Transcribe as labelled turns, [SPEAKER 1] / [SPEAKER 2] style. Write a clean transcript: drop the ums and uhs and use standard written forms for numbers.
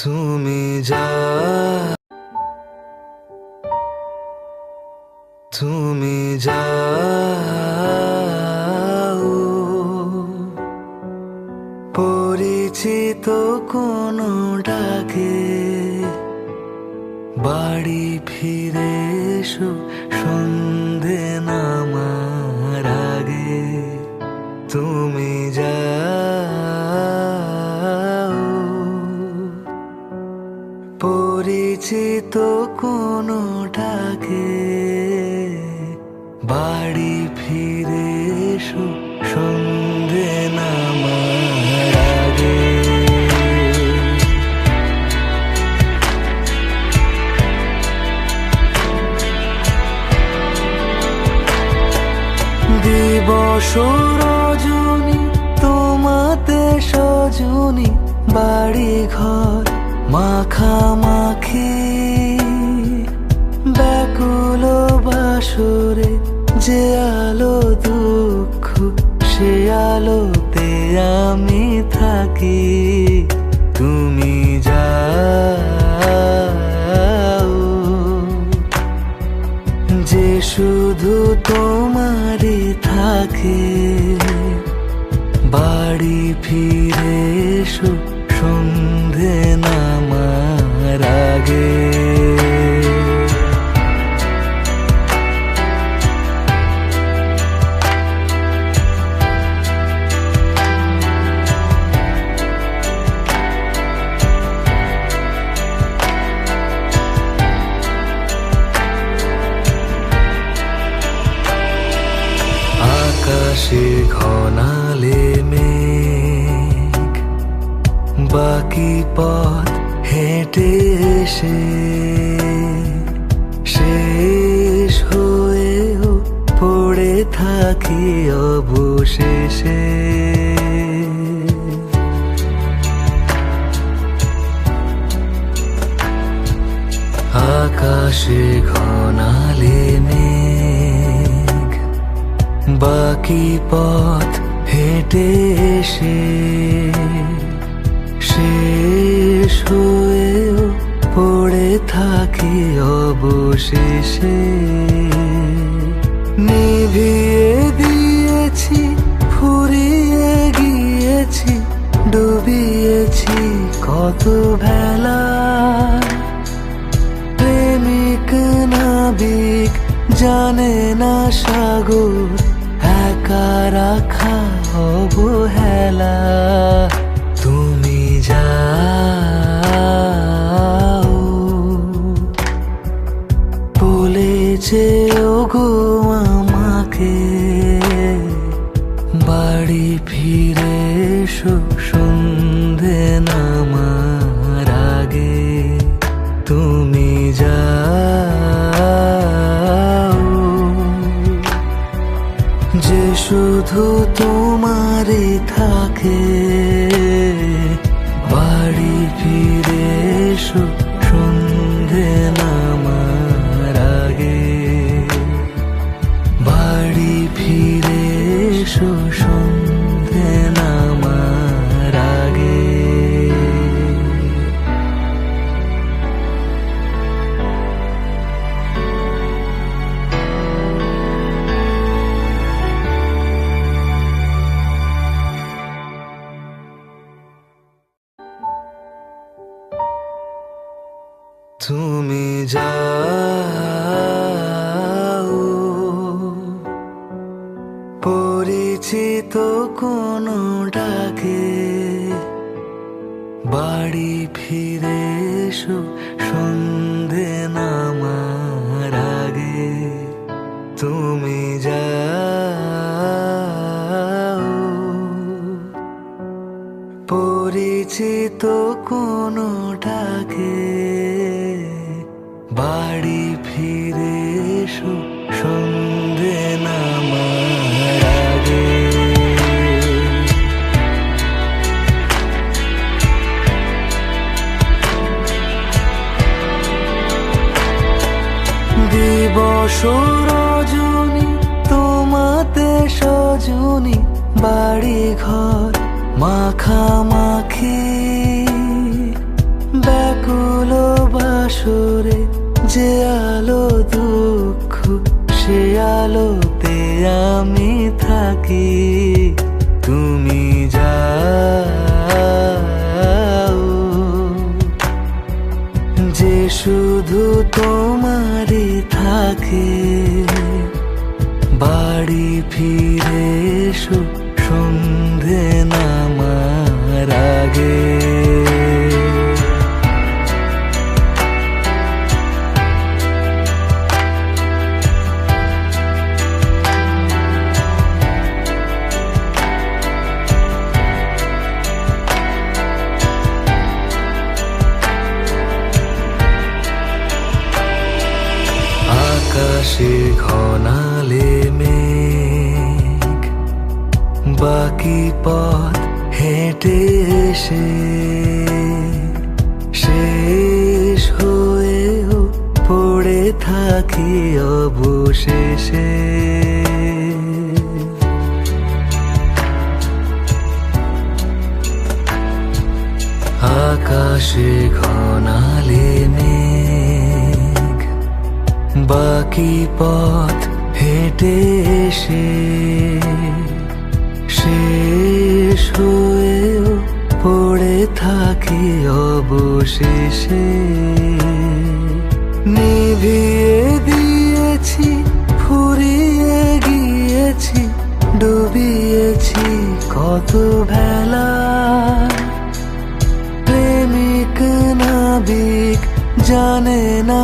[SPEAKER 1] তুমি যা তুমি যাও পরিচিত কোনো ডাকে বাড়ি ফিরে এসো সন্ধে নামার আগে তুমি যাও পরিচিত কোনো ডাকে বাড়ি ফিরে এসো সন্ধে নামার আগে দিবস রজনী তোমাতে সজনী বাড়ি ঘর মাখামাখি ব্যাকুল বাসরে যে আলো দুঃখ সে আলোতে আমি থাকি তুমি যাও যে শুধু তোমারই থাকে বাড়ি ফিরে এসো সন্ধে নামার আগে আকাশে ঘনালে মেঘ বাকি পথ হেঁটে এসে শেষ হয়েও পড়ে থাকি অবশেষে আকাশে ঘনালে মেঘ বাকি পথ হেঁটে এসে শেষ হয়েও পড়ে থাকি অবশেষে নিভিয়ে দিয়েছি ফুরিয়ে গিয়েছি ডুবিয়েছি কত ভেলা প্রেমিক নাবিক জানে না সাগর একা রাখা অবহেলা তুমি যাও বলেছে ওগো আমাকে বাড়ি ফিরে এসো সন্ধে নামার আগে তুমি যাও যে শুধু তোমারই থাকে বাড়ি ফিরে এসো সন্ধে নামার আগে বাড়ি ফিরে এসো সন্ধে নামার আগে তুমি যাও পরিচিত কোনো ডাকে বাড়ি ফিরে এসো সন্ধে নামার আগে তুমি যাও পরিচিত কোনো ডাকে বাড়ি ফিরে এসো সন্ধে নামার আগে দিবস রজনী তোমাতে সজনী বাড়ি ঘর মাখামাখি বাসরে যে আলো দুঃখ সে আলোতে আমি থাকি। তুমি যাও যে শুধু তোমারই থাকে, বাড়ি ফিরে এসো সন্ধে নামার আগে। আকাশে ঘনালে মেঘ, বাকি পথ হেঁটে এসে শেষ হয়েও পড়ে থাকি অবশেষে। আকাশে ঘনালে মেঘ, বাকি পথ হেঁটে এসে শেষ হয়েও পড়ে থাকি অবশেষে।